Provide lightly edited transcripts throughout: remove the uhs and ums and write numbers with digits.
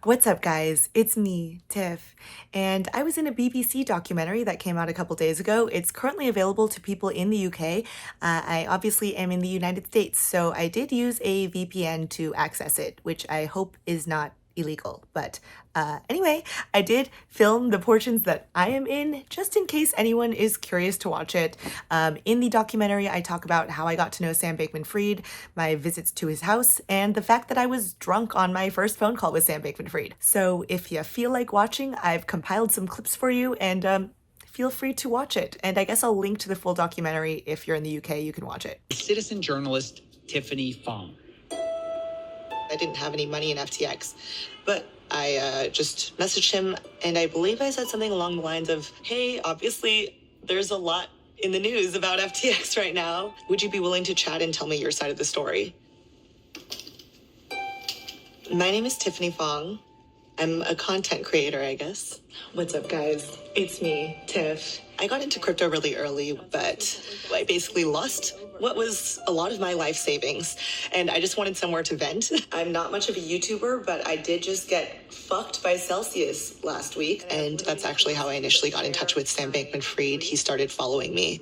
What's up, guys? It's me, Tiff, and I was in a BBC documentary that came out a couple days ago. It's currently available to people in the UK. I obviously am in the United States, so I did use a VPN to access it, which I hope is not illegal. But anyway, I did film the portions that I am in, just in case anyone is curious to watch it. In the documentary, I talk about how I got to know Sam Bankman-Fried, my visits to his house, and the fact that I was drunk on my first phone call with Sam Bankman-Fried. So if you feel like watching, I've compiled some clips for you, and feel free to watch it. And I guess I'll link to the full documentary. If you're in the UK, you can watch it. Citizen journalist Tiffany Fong. I didn't have any money in FTX, but I just messaged him, and I believe I said something along the lines of, hey, obviously there's a lot in the news about FTX right now. Would you be willing to chat and tell me your side of the story? My name is Tiffany Fong. I'm a content creator, I guess. What's up, guys? It's me, Tiff. I got into crypto really early, but I basically lost what was a lot of my life savings, and I just wanted somewhere to vent. I'm not much of a YouTuber, but I did just get fucked by Celsius last week, and that's actually how I initially got in touch with Sam Bankman-Fried. He started following me.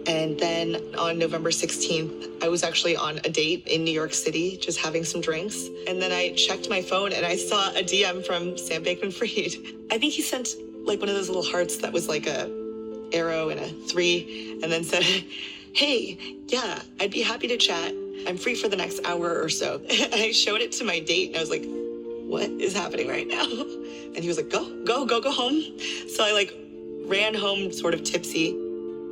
And then on November 16th, I was actually on a date in New York City, just having some drinks. And then I checked my phone and I saw a DM from Sam Bankman-Fried. I think he sent like one of those little hearts that was like a arrow and a 3, and then said, hey, yeah, I'd be happy to chat. I'm free for the next hour or so. I showed it to my date and I was like, what is happening right now? And he was like, go home. So I like ran home sort of tipsy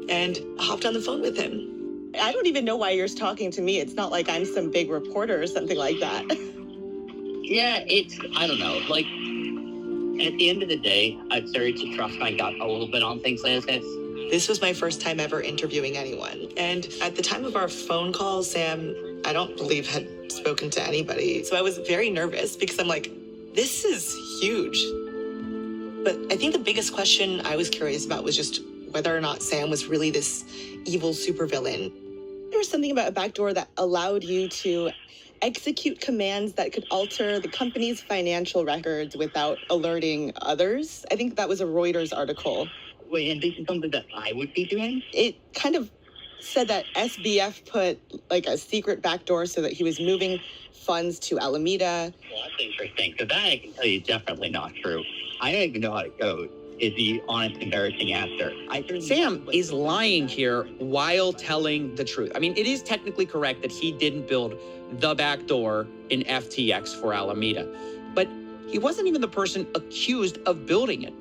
and hopped on the phone with him. I don't even know why you're talking to me. It's not like I'm some big reporter or something like that. Yeah, I don't know. Like, at the end of the day, I've started to trust my gut a little bit on things like this. This was my first time ever interviewing anyone. And at the time of our phone call, Sam, I don't believe, had spoken to anybody. So I was very nervous because I'm like, this is huge. But I think the biggest question I was curious about was just whether or not Sam was really this evil supervillain. There was something about a backdoor that allowed you to execute commands that could alter the company's financial records without alerting others. I think that was a Reuters article. Wait, and this is something that I would be doing? It kind of said that SBF put like a secret backdoor so that he was moving funds to Alameda. Well, that's interesting, because that I can tell you is definitely not true. I don't even know how to code. Is the honest, embarrassing answer. Sam is lying here while telling the truth. I mean, it is technically correct that he didn't build the back door in FTX for Alameda, but he wasn't even the person accused of building it.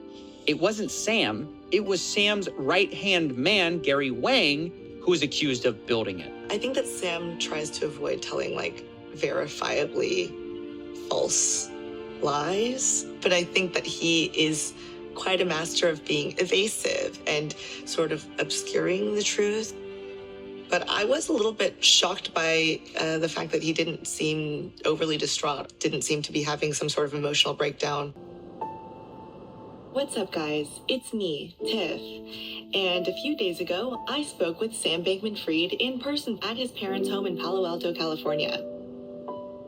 It wasn't Sam. It was Sam's right-hand man, Gary Wang, who was accused of building it. I think that Sam tries to avoid telling, like, verifiably false lies, but I think that he is quite a master of being evasive and sort of obscuring the truth. But I was a little bit shocked by the fact that he didn't seem overly distraught, didn't seem to be having some sort of emotional breakdown. What's up, guys? It's me, Tiff. And a few days ago, I spoke with Sam Bankman-Fried in person at his parents' home in Palo Alto, California.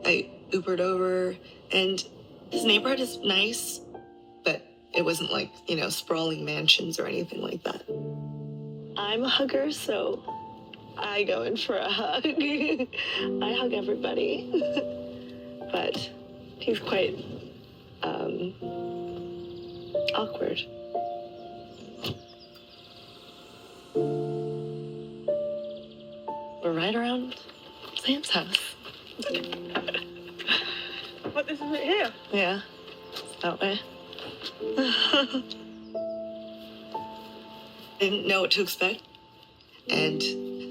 I Ubered over, and his neighborhood is nice, but it wasn't like, you know, sprawling mansions or anything like that. I'm a hugger, so I go in for a hug. I hug everybody. But he's quite awkward. We're right around Sam's house. But this is it here. Yeah, it's that way. Didn't know what to expect, and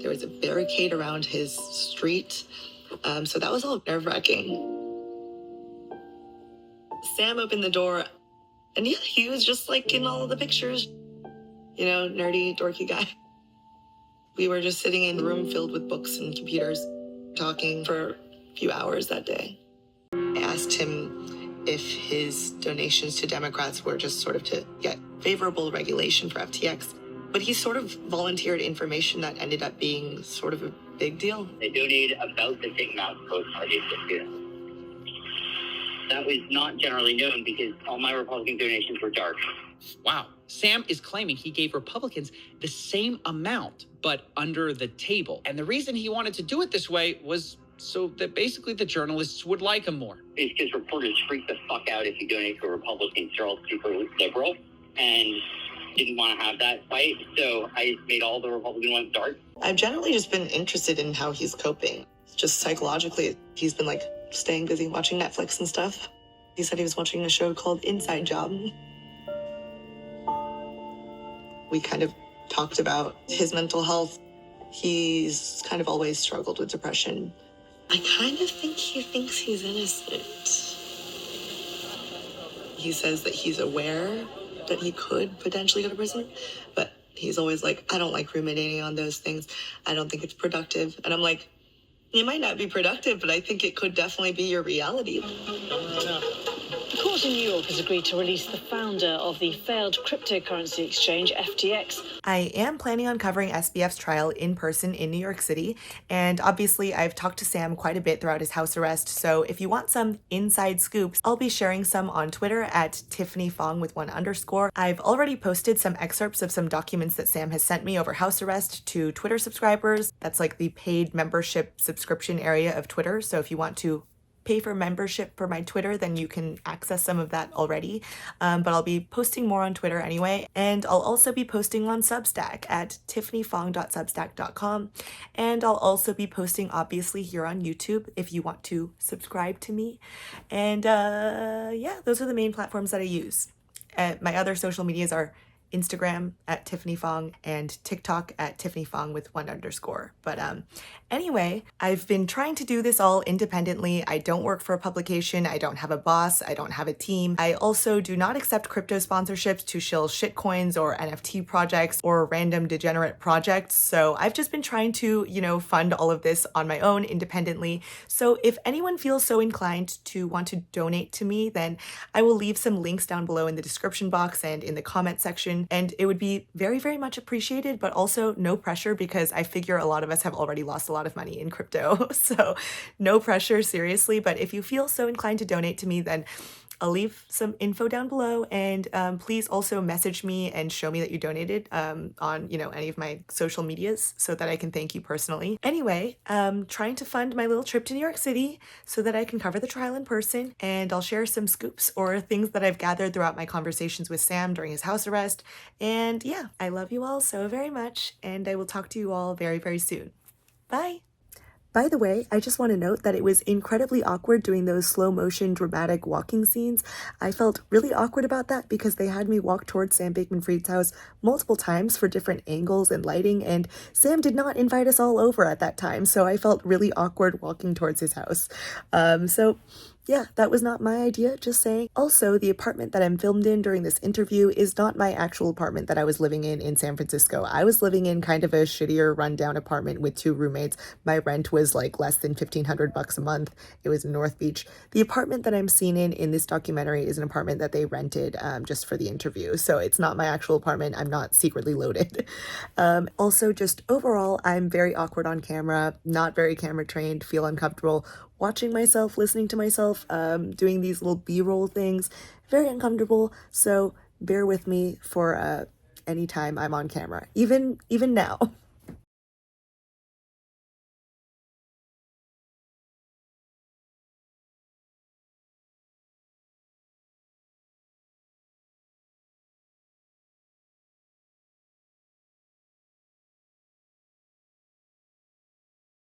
there was a barricade around his street, so that was all nerve-wracking. Sam opened the door, and yeah, he was just like in all of the pictures, you know, nerdy, dorky guy. We were just sitting in a room filled with books and computers, talking for a few hours that day. I asked him if his donations to Democrats were just sort of to get favorable regulation for FTX. But he sort of volunteered information that ended up being sort of a big deal. They donated about the same amount to both parties this year. That was not generally known because all my Republican donations were dark. Wow. Sam is claiming he gave Republicans the same amount, but under the table. And the reason he wanted to do it this way was so that basically the journalists would like him more. It's because reporters freak the fuck out if you donate to a Republican. They're all super liberal and didn't want to have that fight. So I made all the Republican ones dark. I've generally just been interested in how he's coping. Just psychologically, he's been like staying busy watching Netflix and stuff. He said he was watching a show called Inside Job. We kind of talked about his mental health. He's kind of always struggled with depression. I kind of think he thinks he's innocent. He says that he's aware that he could potentially go to prison, but he's always like, I don't like ruminating on those things. I don't think it's productive. And I'm like, it might not be productive, but I think it could definitely be your reality. The court in New York has agreed to release the founder of the failed cryptocurrency exchange FTX. I am planning on covering SBF's trial in person in New York City, and obviously I've talked to Sam quite a bit throughout his house arrest, so if you want some inside scoops, I'll be sharing some on Twitter at tiffanyfong with 1_. I've already posted some excerpts of some documents that Sam has sent me over house arrest to Twitter subscribers. That's like the paid membership subscription area of Twitter, so if you want to pay for membership for my Twitter, then you can access some of that already. But I'll be posting more on Twitter anyway. And I'll also be posting on Substack at tiffanyfong.substack.com. And I'll also be posting obviously here on YouTube if you want to subscribe to me. And yeah, those are the main platforms that I use. My other social medias are Instagram at Tiffany Fong and TikTok at Tiffany Fong with 1_. But anyway, I've been trying to do this all independently. I don't work for a publication. I don't have a boss. I don't have a team. I also do not accept crypto sponsorships to shill shitcoins or NFT projects or random degenerate projects. So I've just been trying to, fund all of this on my own independently. So if anyone feels so inclined to want to donate to me, then I will leave some links down below in the description box and in the comment section. And it would be very, very much appreciated, but also no pressure because I figure a lot of us have already lost a lot of money in crypto. So no pressure, seriously. But if you feel so inclined to donate to me, then I'll leave some info down below, and please also message me and show me that you donated on, any of my social medias so that I can thank you personally. Anyway, trying to fund my little trip to New York City so that I can cover the trial in person, and I'll share some scoops or things that I've gathered throughout my conversations with Sam during his house arrest. And yeah, I love you all so very much, and I will talk to you all very, very soon. Bye! By the way, I just want to note that it was incredibly awkward doing those slow motion dramatic walking scenes. I felt really awkward about that because they had me walk towards Sam Bankman-Fried's house multiple times for different angles and lighting, and Sam did not invite us all over at that time, so I felt really awkward walking towards his house. So yeah, that was not my idea, just saying. Also, the apartment that I'm filmed in during this interview is not my actual apartment that I was living in San Francisco. I was living in kind of a shittier, rundown apartment with 2 roommates. My rent was like less than $1,500 a month. It was in North Beach. The apartment that I'm seen in this documentary is an apartment that they rented just for the interview. So it's not my actual apartment. I'm not secretly loaded. Also, just overall, I'm very awkward on camera, not very camera trained, feel uncomfortable watching myself, listening to myself, doing these little B-roll things, very uncomfortable, so bear with me for any time I'm on camera, even now.